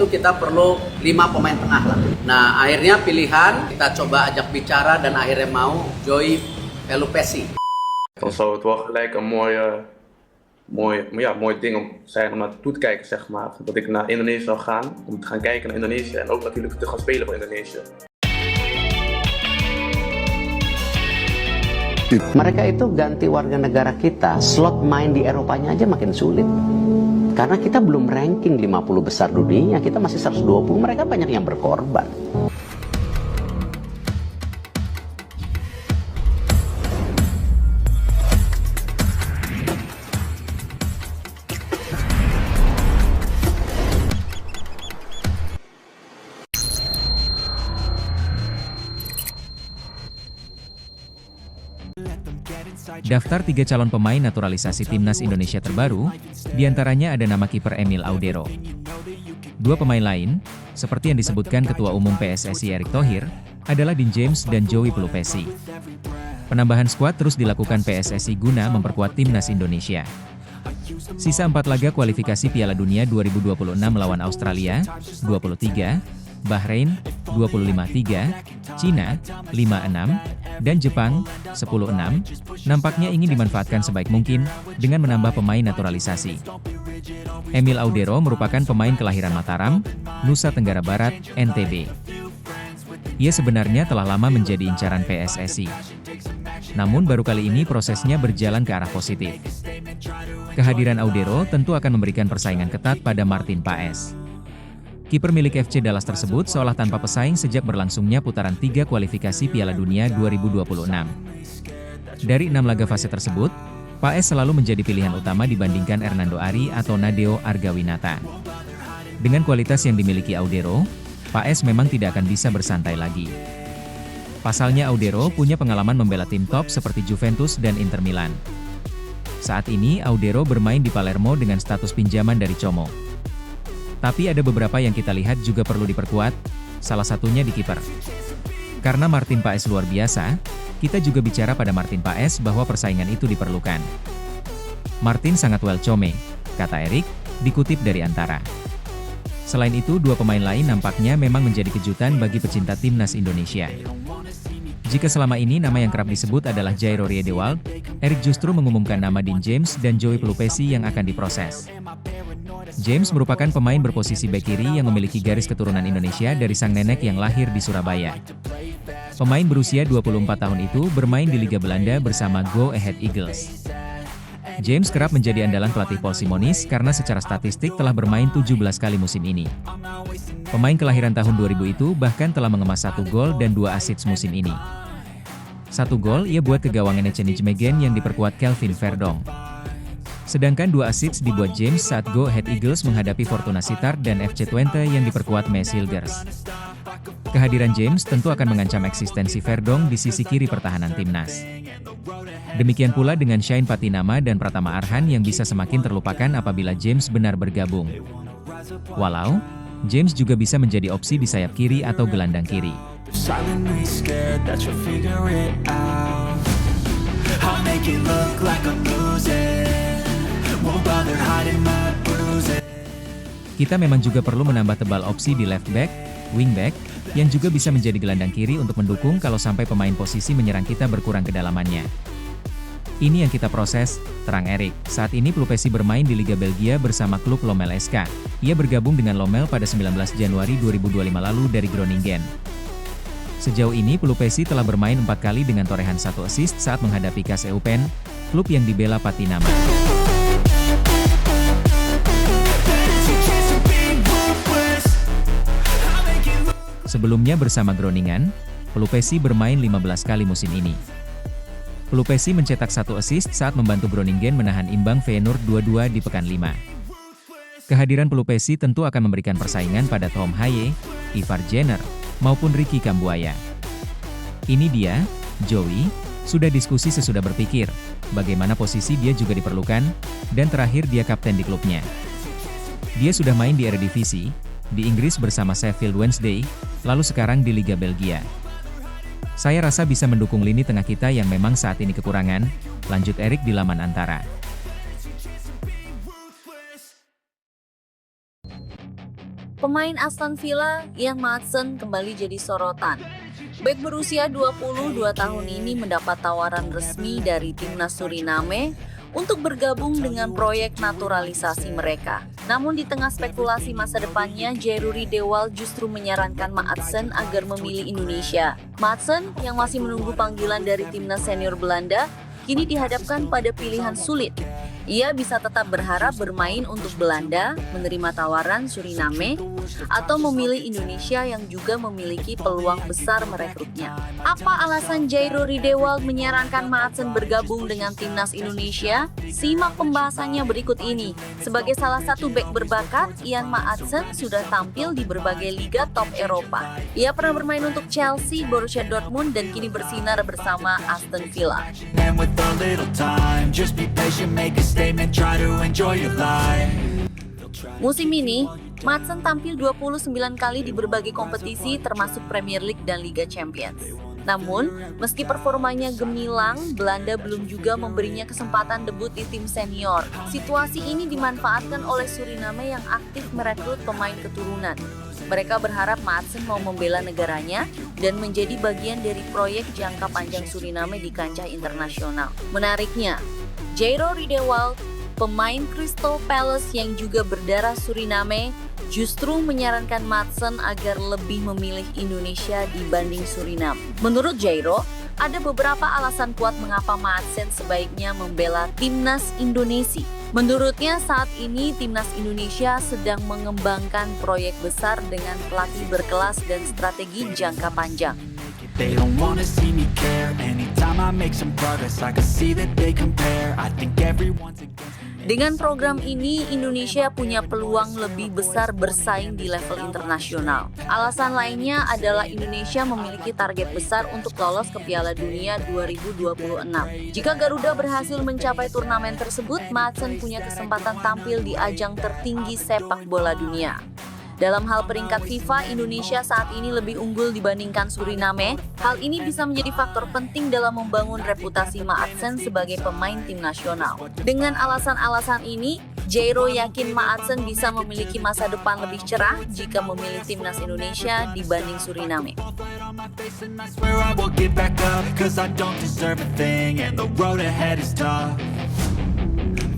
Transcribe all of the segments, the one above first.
Itu kita perlu 5 pemain tengah lah. Nah, akhirnya pilihan kita coba ajak bicara dan akhirnya mau Joey Pelupesi. Dan zou het wel gelijk een mooi ding zijn om naartoe te kijken, zeg maar. Dat ik naar Indonesië zou gaan, om te gaan kijken naar Indonesië en ook natuurlijk te gaan spelen voor Indonesië. Mereka itu ganti warga negara kita, slot main di Eropanya aja makin sulit. Karena kita belum ranking 50 besar dunia, kita masih 120, mereka banyak yang berkorban. Daftar 3 calon pemain naturalisasi timnas Indonesia terbaru, diantaranya ada nama kiper Emil Audero. 2 pemain lain, seperti yang disebutkan Ketua Umum PSSI Erick Thohir, adalah Dean James dan Joey Pelupesi. Penambahan skuad terus dilakukan PSSI guna memperkuat timnas Indonesia. Sisa 4 laga kualifikasi Piala Dunia 2026 melawan Australia, 23, Bahrain, 25-3, Cina, 5-6, dan Jepang, 10-6, nampaknya ingin dimanfaatkan sebaik mungkin dengan menambah pemain naturalisasi. Emil Audero merupakan pemain kelahiran Mataram, Nusa Tenggara Barat, NTB. Ia sebenarnya telah lama menjadi incaran PSSI. Namun baru kali ini prosesnya berjalan ke arah positif. Kehadiran Audero tentu akan memberikan persaingan ketat pada Martin Paes. Kiper milik FC Dallas tersebut seolah tanpa pesaing sejak berlangsungnya putaran 3 kualifikasi Piala Dunia 2026. Dari 6 laga fase tersebut, Paes selalu menjadi pilihan utama dibandingkan Hernando Ari atau Nadeo Argawinata. Dengan kualitas yang dimiliki Audero, Paes memang tidak akan bisa bersantai lagi. Pasalnya Audero punya pengalaman membela tim top seperti Juventus dan Inter Milan. Saat ini Audero bermain di Palermo dengan status pinjaman dari Como. Tapi ada beberapa yang kita lihat juga perlu diperkuat, salah satunya di kiper. Karena Martin Paes luar biasa, kita juga bicara pada Martin Paes bahwa persaingan itu diperlukan. Martin sangat welcome, kata Erick, dikutip dari Antara. Selain itu 2 pemain lain nampaknya memang menjadi kejutan bagi pecinta timnas Indonesia. Jika selama ini nama yang kerap disebut adalah Jairo Riedewald, Erick justru mengumumkan nama Dean James dan Joey Pelupesi yang akan diproses. James merupakan pemain berposisi bek kiri yang memiliki garis keturunan Indonesia dari sang nenek yang lahir di Surabaya. Pemain berusia 24 tahun itu bermain di Liga Belanda bersama Go Ahead Eagles. James kerap menjadi andalan pelatih Paul Simonis karena secara statistik telah bermain 17 kali musim ini. Pemain kelahiran tahun 2000 itu bahkan telah mengemas 1 gol dan 2 assist musim ini. 1 gol ia buat ke gawang Nijmegen yang diperkuat Kelvin Verdong. Sedangkan 2 assist dibuat James saat Go Ahead Eagles menghadapi Fortuna Sittard dan FC Twente yang diperkuat Mes Hilgers. Kehadiran James tentu akan mengancam eksistensi Verdong di sisi kiri pertahanan timnas. Demikian pula dengan Shane Patinama dan Pratama Arhan yang bisa semakin terlupakan apabila James benar bergabung. Walau, James juga bisa menjadi opsi di sayap kiri atau gelandang kiri. Kita memang juga perlu menambah tebal opsi di left back, wing back, yang juga bisa menjadi gelandang kiri untuk mendukung kalau sampai pemain posisi menyerang kita berkurang kedalamannya. Ini yang kita proses, terang Erick. Saat ini Pelupesi bermain di Liga Belgia bersama klub Lommel SK. Ia bergabung dengan Lommel pada 19 Januari 2025 lalu dari Groningen. Sejauh ini Pelupesi telah bermain 4 kali dengan torehan 1 assist saat menghadapi KAS Eupen, klub yang dibela Patinama. Sebelumnya bersama Groningen, Pelupesi bermain 15 kali musim ini. Pelupesi mencetak 1 assist saat membantu Groningen menahan imbang Feyenoord 2-2 di pekan 5. Kehadiran Pelupesi tentu akan memberikan persaingan pada Tom Haye, Ivar Jenner, maupun Ricky Kambuaya. Ini dia, Joey, sudah diskusi sesudah berpikir, bagaimana posisi dia juga diperlukan, dan terakhir dia kapten di klubnya. Dia sudah main di Eredivisie, di Inggris bersama Sheffield Wednesday, lalu sekarang di Liga Belgia. Saya rasa bisa mendukung lini tengah kita yang memang saat ini kekurangan, lanjut Erick di laman Antara. Pemain Aston Villa, Ian Maatsen kembali jadi sorotan. Bek berusia 22 tahun ini mendapat tawaran resmi dari timnas Suriname untuk bergabung dengan proyek naturalisasi mereka. Namun di tengah spekulasi masa depannya, Jairo Riedewald justru menyarankan Maatsen agar memilih Indonesia. Maatsen yang masih menunggu panggilan dari timnas senior Belanda, kini dihadapkan pada pilihan sulit. Ia bisa tetap berharap bermain untuk Belanda, menerima tawaran Suriname, atau memilih Indonesia yang juga memiliki peluang besar merekrutnya. Apa alasan Jairo Riedewald menyarankan Maatsen bergabung dengan timnas Indonesia? Simak pembahasannya berikut ini. Sebagai salah satu bek berbakat, Ian Maatsen sudah tampil di berbagai liga top Eropa. Ia pernah bermain untuk Chelsea, Borussia Dortmund, dan kini bersinar bersama Aston Villa. And with a little time, just be patient, make a statement, try to enjoy your life. Musim ini, Maatsen tampil 29 kali di berbagai kompetisi termasuk Premier League dan Liga Champions. Namun, meski performanya gemilang, Belanda belum juga memberinya kesempatan debut di tim senior. Situasi ini dimanfaatkan oleh Suriname yang aktif merekrut pemain keturunan. Mereka berharap Maatsen mau membela negaranya dan menjadi bagian dari proyek jangka panjang Suriname di kancah internasional. Menariknya, Jairo Riedewald, pemain Crystal Palace yang juga berdarah Suriname, justru menyarankan Maatsen agar lebih memilih Indonesia dibanding Suriname. Menurut Jairo, ada beberapa alasan kuat mengapa Maatsen sebaiknya membela timnas Indonesia. Menurutnya saat ini timnas Indonesia sedang mengembangkan proyek besar dengan pelatih berkelas dan strategi jangka panjang. They don't wanna see me care. Anytime I make some progress, I can see that they compare. I think everyone's against me. Dengan program ini, Indonesia punya peluang lebih besar bersaing di level internasional. Alasan lainnya adalah Indonesia memiliki target besar untuk lolos ke Piala Dunia 2026. Jika Garuda berhasil mencapai turnamen tersebut, Maatsen punya kesempatan tampil di ajang tertinggi sepak bola dunia. Dalam hal peringkat FIFA, Indonesia saat ini lebih unggul dibandingkan Suriname. Hal ini bisa menjadi faktor penting dalam membangun reputasi Maatsen sebagai pemain tim nasional. Dengan alasan-alasan ini, Jairo yakin Maatsen bisa memiliki masa depan lebih cerah jika memilih timnas Indonesia dibanding Suriname. I swear I will get back up, 'cause I don't deserve a thing, and the road ahead is tough.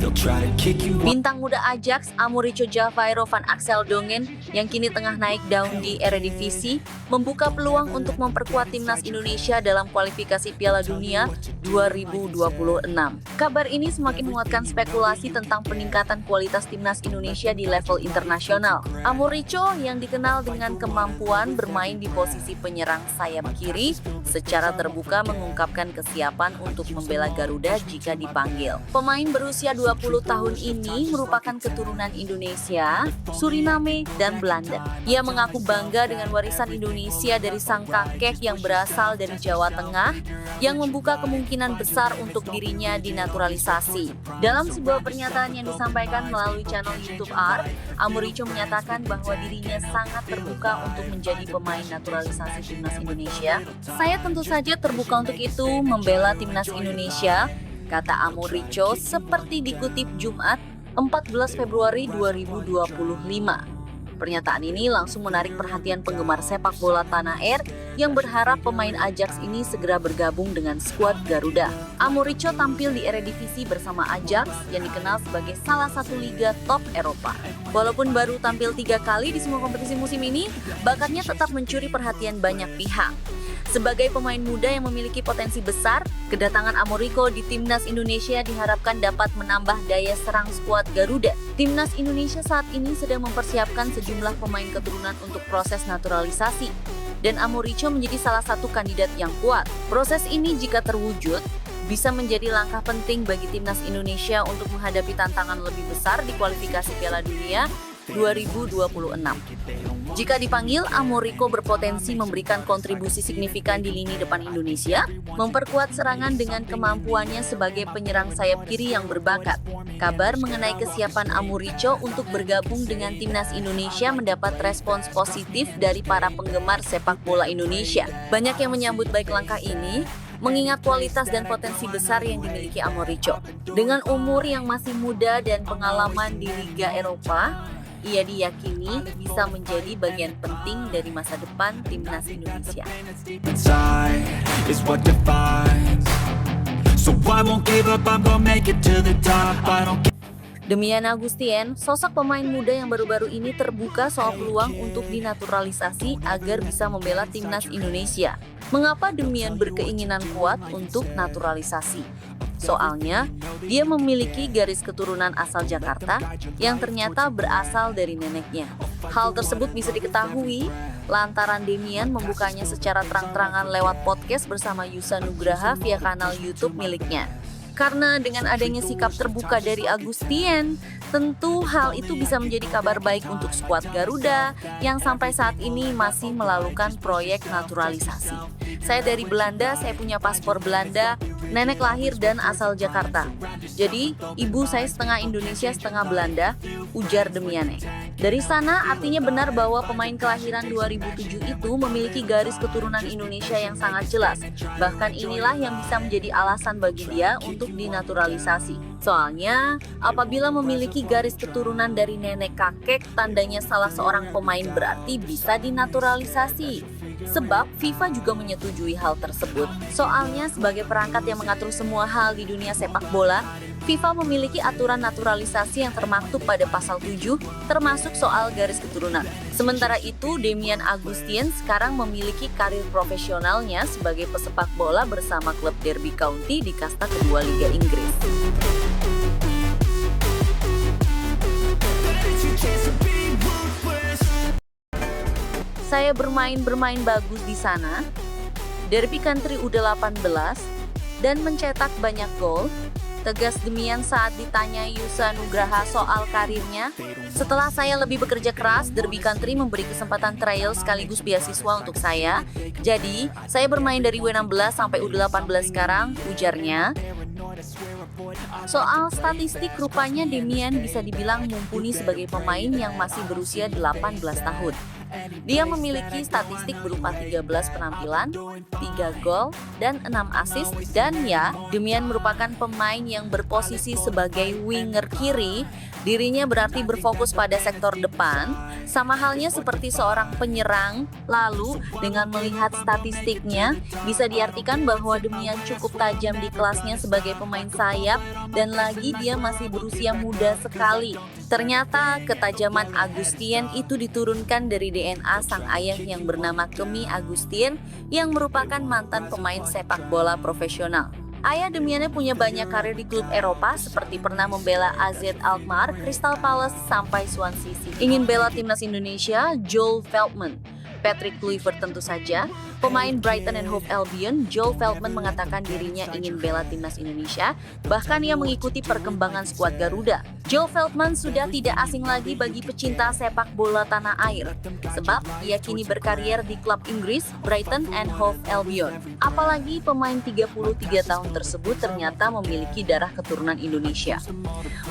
They'll try to kick you. Bintang muda Ajax, Amorico Javairo van Axel Dongen, yang kini tengah naik daun di Eredivisie, membuka peluang untuk memperkuat timnas Indonesia dalam kualifikasi Piala Dunia 2026. Kabar ini semakin menguatkan spekulasi tentang peningkatan kualitas timnas Indonesia di level internasional. Amorico yang dikenal dengan kemampuan bermain di posisi penyerang sayap kiri, secara terbuka mengungkapkan kesiapan untuk membela Garuda jika dipanggil. Pemain berusia 20 tahun ini merupakan keturunan Indonesia, Suriname, dan Belanda. Ia mengaku bangga dengan warisan Indonesia dari sang kakek yang berasal dari Jawa Tengah, yang membuka kemungkinan besar untuk dirinya dinaturalisasi. Dalam sebuah pernyataan yang disampaikan melalui channel YouTube Art, Amorico menyatakan bahwa dirinya sangat terbuka untuk menjadi pemain naturalisasi timnas Indonesia. Saya tentu saja terbuka untuk itu, membela timnas Indonesia, kata Amorico seperti dikutip Jumat 14 Februari 2025. Pernyataan ini langsung menarik perhatian penggemar sepak bola tanah air yang berharap pemain Ajax ini segera bergabung dengan skuad Garuda. Amorico tampil di Eredivisie bersama Ajax yang dikenal sebagai salah satu liga top Eropa. Walaupun baru tampil 3 kali di semua kompetisi musim ini, bakatnya tetap mencuri perhatian banyak pihak. Sebagai pemain muda yang memiliki potensi besar, kedatangan Amorico di timnas Indonesia diharapkan dapat menambah daya serang skuad Garuda. Timnas Indonesia saat ini sedang mempersiapkan sejumlah pemain keturunan untuk proses naturalisasi, dan Amorico menjadi salah satu kandidat yang kuat. Proses ini jika terwujud, bisa menjadi langkah penting bagi timnas Indonesia untuk menghadapi tantangan lebih besar di kualifikasi Piala Dunia 2026. Jika dipanggil, Amorico berpotensi memberikan kontribusi signifikan di lini depan Indonesia, memperkuat serangan dengan kemampuannya sebagai penyerang sayap kiri yang berbakat. Kabar mengenai kesiapan Amorico untuk bergabung dengan timnas Indonesia mendapat respons positif dari para penggemar sepak bola Indonesia. Banyak yang menyambut baik langkah ini, mengingat kualitas dan potensi besar yang dimiliki Amorico. Dengan umur yang masih muda dan pengalaman di Liga Eropa, ia diyakini bisa menjadi bagian penting dari masa depan timnas Indonesia. Inside is what defines. So I won't give up, I'm gonna make it to the top. I don't Demian Agustien, sosok pemain muda yang baru-baru ini terbuka soal peluang untuk dinaturalisasi agar bisa membela timnas Indonesia. Mengapa Demian berkeinginan kuat untuk naturalisasi? Soalnya, dia memiliki garis keturunan asal Jakarta yang ternyata berasal dari neneknya. Hal tersebut bisa diketahui lantaran Demian membukanya secara terang-terangan lewat podcast bersama Yusa Nugraha via kanal YouTube miliknya. Karena dengan adanya sikap terbuka dari Agustien, tentu hal itu bisa menjadi kabar baik untuk skuad Garuda yang sampai saat ini masih melakukan proyek naturalisasi. Saya dari Belanda, saya punya paspor Belanda, nenek lahir dan asal Jakarta. Jadi, ibu saya setengah Indonesia, setengah Belanda, ujar Demiane. Dari sana artinya benar bahwa pemain kelahiran 2007 itu memiliki garis keturunan Indonesia yang sangat jelas. Bahkan inilah yang bisa menjadi alasan bagi dia untuk dinaturalisasi. Soalnya, apabila memiliki garis keturunan dari nenek kakek, tandanya salah seorang pemain berarti bisa dinaturalisasi. Sebab FIFA juga menyetujui hal tersebut. Soalnya sebagai perangkat yang mengatur semua hal di dunia sepak bola, FIFA memiliki aturan naturalisasi yang termaktub pada pasal 7, termasuk soal garis keturunan. Sementara itu, Demian Agustien sekarang memiliki karir profesionalnya sebagai pesepak bola bersama klub Derby County di kasta kedua Liga Inggris. Saya bermain bagus di sana, Derby County U18, dan mencetak banyak gol, tegas Demian saat ditanya Yusa Nugraha soal karirnya. Setelah saya lebih bekerja keras, Derby County memberi kesempatan trial sekaligus beasiswa untuk saya. Jadi, saya bermain dari U16 sampai U18 sekarang, ujarnya. Soal statistik, rupanya Demian bisa dibilang mumpuni sebagai pemain yang masih berusia 18 tahun. Dia memiliki statistik berupa 13 penampilan, 3 gol, dan 6 assist. Dan ya, Demian merupakan pemain yang berposisi sebagai winger kiri. Dirinya berarti berfokus pada sektor depan, sama halnya seperti seorang penyerang. Lalu, dengan melihat statistiknya, bisa diartikan bahwa Demian cukup tajam di kelasnya sebagai pemain sayap, dan lagi dia masih berusia muda sekali. Ternyata ketajaman Agustien itu diturunkan dari DNA sang ayah yang bernama Kemi Agustien yang merupakan mantan pemain sepak bola profesional. Ayah Demiannya punya banyak karir di klub Eropa seperti pernah membela AZ Alkmaar, Crystal Palace, sampai Swansea City. Ingin bela timnas Indonesia, Joel Veltman. Patrick Kluivert tentu saja. Pemain Brighton and Hove Albion, Joel Veltman mengatakan dirinya ingin bela timnas Indonesia, bahkan ia mengikuti perkembangan skuad Garuda. Joel Veltman sudah tidak asing lagi bagi pecinta sepak bola tanah air, sebab ia kini berkarier di klub Inggris, Brighton and Hove Albion. Apalagi pemain 33 tahun tersebut ternyata memiliki darah keturunan Indonesia.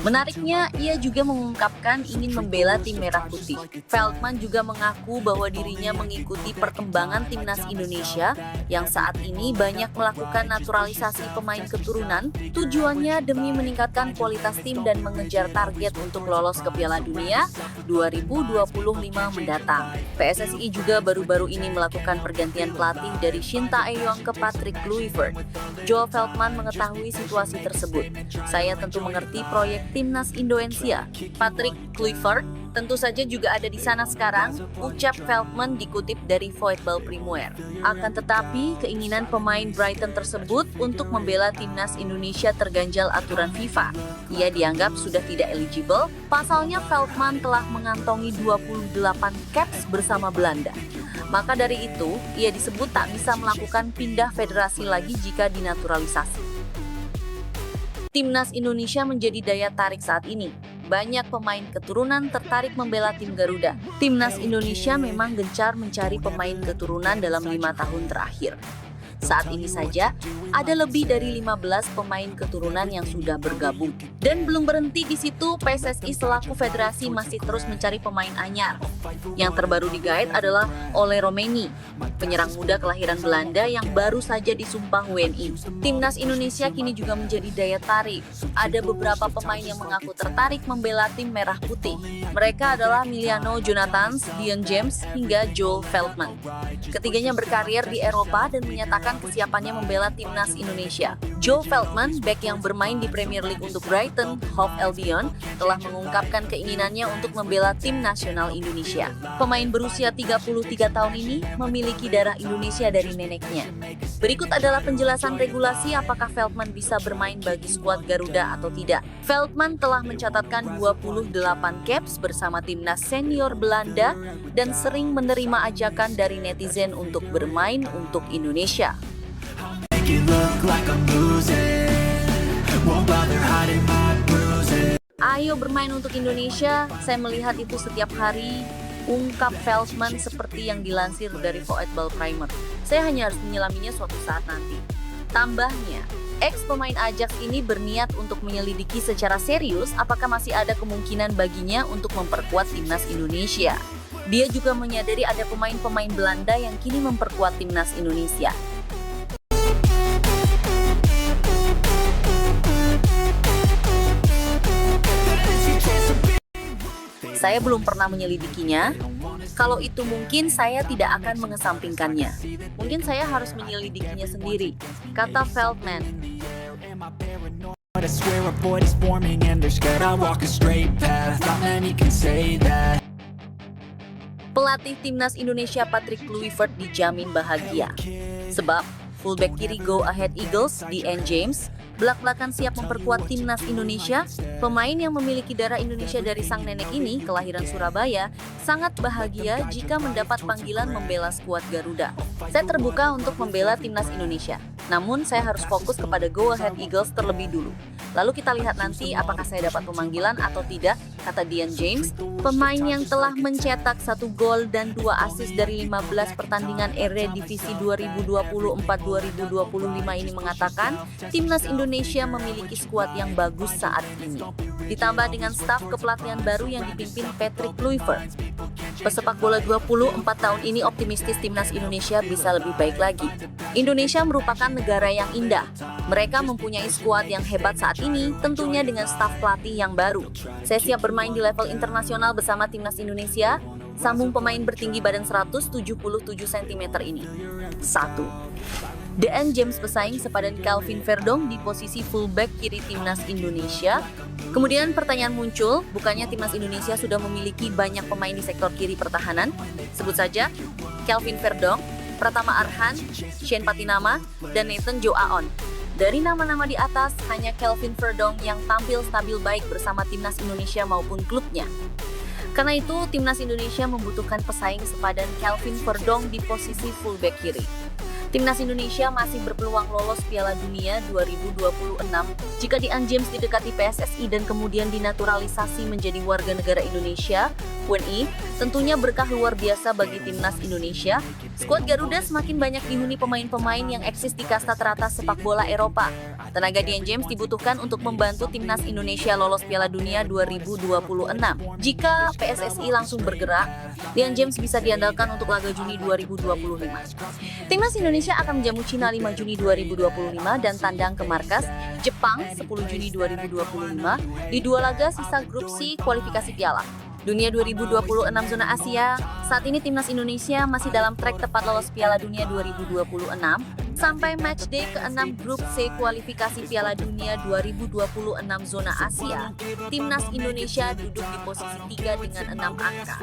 Menariknya, ia juga mengungkapkan ingin membela tim merah putih. Veltman juga mengaku bahwa dirinya mengikuti perkembangan timnas Indonesia yang saat ini banyak melakukan naturalisasi pemain keturunan, tujuannya demi meningkatkan kualitas tim dan mengejar target untuk lolos ke Piala Dunia 2025 mendatang. PSSI juga baru-baru ini melakukan pergantian pelatih dari Shin Tae-yong ke Patrick Kluivert. Joel Veltman mengetahui situasi tersebut. Saya tentu mengerti proyek timnas Indonesia. Patrick Kluivert tentu saja juga ada di sana sekarang, ucap Veltman dikutip dari Voetbal Premier. Akan tetapi, keinginan pemain Brighton tersebut untuk membela timnas Indonesia terganjal aturan FIFA. Ia dianggap sudah tidak eligible, pasalnya Veltman telah mengantongi 28 caps bersama Belanda. Maka dari itu, ia disebut tak bisa melakukan pindah federasi lagi jika dinaturalisasi. Timnas Indonesia menjadi daya tarik saat ini. Banyak pemain keturunan tertarik membela tim Garuda. Timnas Indonesia memang gencar mencari pemain keturunan dalam 5 tahun terakhir. Saat ini saja, ada lebih dari 15 pemain keturunan yang sudah bergabung. Dan belum berhenti di situ, PSSI selaku federasi masih terus mencari pemain anyar. Yang terbaru digait adalah Ole Roemeny, penyerang muda kelahiran Belanda yang baru saja disumpah WNI. Timnas Indonesia kini juga menjadi daya tarik. Ada beberapa pemain yang mengaku tertarik membela tim merah putih. Mereka adalah Emiliano Jonathans, Dion James, hingga Joel Veltman. Ketiganya berkarir di Eropa dan menyatakan kesiapannya membela timnas Indonesia. Joel Veltman, bek yang bermain di Premier League untuk Brighton, Hove Albion, telah mengungkapkan keinginannya untuk membela tim nasional Indonesia. Pemain berusia 33 tahun ini memiliki darah Indonesia dari neneknya. Berikut adalah penjelasan regulasi apakah Veltman bisa bermain bagi skuad Garuda atau tidak. Veltman telah mencatatkan 28 caps bersama timnas senior Belanda dan sering menerima ajakan dari netizen untuk bermain untuk Indonesia. Make it look like I'm losing. Won't bother hiding my bruises. Ayo bermain untuk Indonesia, saya melihat itu setiap hari, ungkap Veltman seperti yang dilansir dari Voetbal Primer. Saya hanya harus menyelaminya suatu saat nanti. Tambahnya, ex pemain Ajax ini berniat untuk menyelidiki secara serius apakah masih ada kemungkinan baginya untuk memperkuat timnas Indonesia. Dia juga menyadari ada pemain-pemain Belanda yang kini memperkuat timnas Indonesia. Saya belum pernah menyelidikinya. Kalau itu mungkin saya tidak akan mengesampingkannya. Mungkin saya harus menyelidikinya sendiri, kata Veltman. I swear a void is forming and they're scared I walk a straight path. Not many can say that. Pelatih timnas Indonesia Patrick Kluivert dijamin bahagia. Sebab fullback kiri Go Ahead Eagles, Dion James, belak-belakan siap memperkuat timnas Indonesia. Pemain yang memiliki darah Indonesia dari sang nenek ini, kelahiran Surabaya, sangat bahagia jika mendapat panggilan membela skuad Garuda. Saya terbuka untuk membela timnas Indonesia. Namun saya harus fokus kepada Go Ahead Eagles terlebih dulu. Lalu kita lihat nanti apakah saya dapat pemanggilan atau tidak, kata Dion James. Pemain yang telah mencetak 1 gol dan 2 assist dari 15 pertandingan Eredivisie 2024-2025 ini mengatakan timnas Indonesia memiliki skuad yang bagus saat ini. Ditambah dengan staf kepelatihan baru yang dipimpin Patrick Kluivert. Pesepak bola 24 tahun ini optimistis timnas Indonesia bisa lebih baik lagi. Indonesia merupakan negara yang indah. Mereka mempunyai skuad yang hebat saat ini, tentunya dengan staf pelatih yang baru. Saya siap bermain di level internasional bersama timnas Indonesia, sambung pemain bertinggi badan 177 cm ini. 1. Dion James bersaing sepadan Calvin Verdong di posisi fullback kiri timnas Indonesia. Kemudian pertanyaan muncul, bukannya timnas Indonesia sudah memiliki banyak pemain di sektor kiri pertahanan? Sebut saja Calvin Verdong, Pratama Arhan, Shane Patinama, dan Nathan Joe Aon. Dari nama-nama di atas, hanya Calvin Verdong yang tampil stabil baik bersama timnas Indonesia maupun klubnya. Karena itu, timnas Indonesia membutuhkan pesaing sepadan Calvin Verdong di posisi fullback kiri. Timnas Indonesia masih berpeluang lolos Piala Dunia 2026 jika Dion James didekati PSSI dan kemudian dinaturalisasi menjadi warga negara Indonesia, WNI, tentunya berkah luar biasa bagi timnas Indonesia. Skuad Garuda semakin banyak dihuni pemain-pemain yang eksis di kasta teratas sepak bola Eropa. Tenaga Dion James dibutuhkan untuk membantu timnas Indonesia lolos Piala Dunia 2026. Jika PSSI langsung bergerak, Dion James bisa diandalkan untuk laga Juni 2025. Timnas Indonesia akan menjamu Cina 5 Juni 2025 dan tandang ke markas Jepang 10 Juni 2025 di 2 laga sisa grup C kualifikasi Piala Dunia 2026 zona Asia. Saat ini timnas Indonesia masih dalam trek tepat lolos Piala Dunia 2026 sampai matchday ke-6 grup C kualifikasi Piala Dunia 2026 zona Asia. Timnas Indonesia duduk di posisi 3 dengan 6 angka.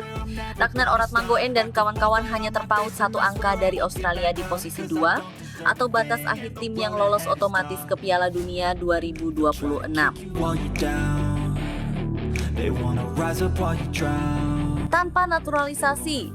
Ragnar Oratmangoen dan kawan-kawan hanya terpaut 1 angka dari Australia di posisi 2 atau batas akhir tim yang lolos otomatis ke Piala Dunia 2026. While you're down, they wanna rise up while you drown. Tanpa naturalisasi,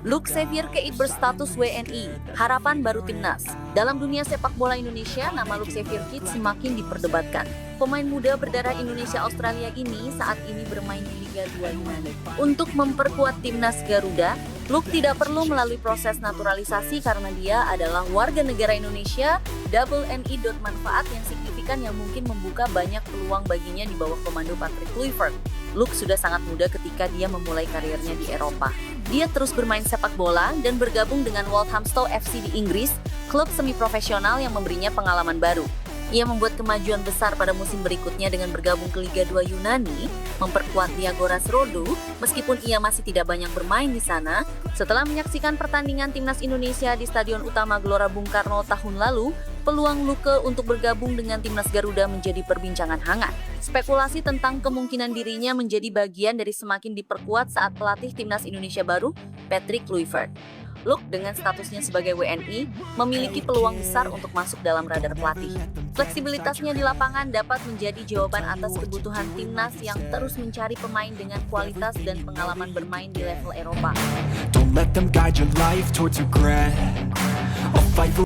Luke Xavier Keith berstatus WNI, harapan baru timnas. Dalam dunia sepak bola Indonesia, nama Luke Xavier Keith semakin diperdebatkan. Pemain muda berdarah Indonesia-Australia ini saat ini bermain di Liga 2 Yunani. Untuk memperkuat timnas Garuda, Luke tidak perlu melalui proses naturalisasi karena dia adalah warga negara Indonesia, double NI. Manfaat yang signifikan yang mungkin membuka banyak peluang baginya di bawah komando Patrick Kluivert. Luke sudah sangat muda ketika dia memulai karirnya di Eropa. Dia terus bermain sepak bola dan bergabung dengan Walthamstow FC di Inggris, klub semi-profesional yang memberinya pengalaman baru. Ia membuat kemajuan besar pada musim berikutnya dengan bergabung ke Liga 2 Yunani, memperkuat Diagoras Rodo, meskipun ia masih tidak banyak bermain di sana. Setelah menyaksikan pertandingan timnas Indonesia di Stadion Utama Gelora Bung Karno tahun lalu, peluang Luke untuk bergabung dengan timnas Garuda menjadi perbincangan hangat. Spekulasi tentang kemungkinan dirinya menjadi bagian dari semakin diperkuat saat pelatih timnas Indonesia baru, Patrick Kluivert. Luke dengan statusnya sebagai WNI memiliki peluang besar untuk masuk dalam radar pelatih. Fleksibilitasnya di lapangan dapat menjadi jawaban atas kebutuhan timnas yang terus mencari pemain dengan kualitas dan pengalaman bermain di level Eropa. Don't let them guide your life towards regret. I'll fight for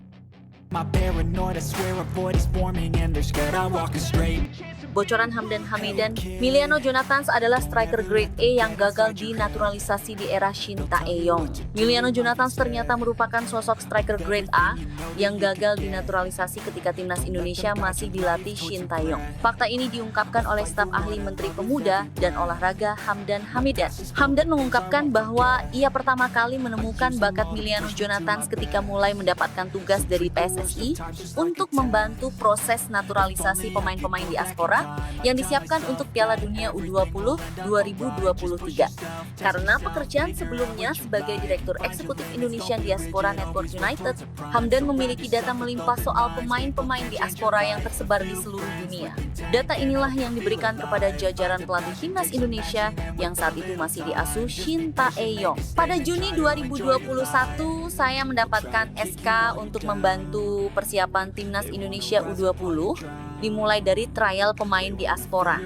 my paranoid, I swear a void is forming and they're scared I walk straight. Bocoran Hamdan Hamidan, Miliano Jonathans adalah striker grade A yang gagal dinaturalisasi di era Shin Tae-yong. Miliano Jonathans ternyata merupakan sosok striker grade A yang gagal dinaturalisasi ketika timnas Indonesia masih dilatih Shin Tae-yong. Fakta ini diungkapkan oleh staf ahli Menteri Pemuda dan Olahraga Hamdan Hamidan. Hamdan mengungkapkan bahwa ia pertama kali menemukan bakat Miliano Jonathans ketika mulai mendapatkan tugas dari PSSI untuk membantu proses naturalisasi pemain-pemain diaspora yang disiapkan untuk Piala Dunia U20 2023. Karena pekerjaan sebelumnya sebagai Direktur Eksekutif Indonesian Diaspora Network United, Hamdan memiliki data melimpah soal pemain-pemain diaspora yang tersebar di seluruh dunia. Data inilah yang diberikan kepada jajaran pelatih timnas Indonesia yang saat itu masih diasuh Shin Tae-yong. Pada Juni 2021, saya mendapatkan SK untuk membantu persiapan timnas Indonesia U20, dimulai dari trial pemain diaspora.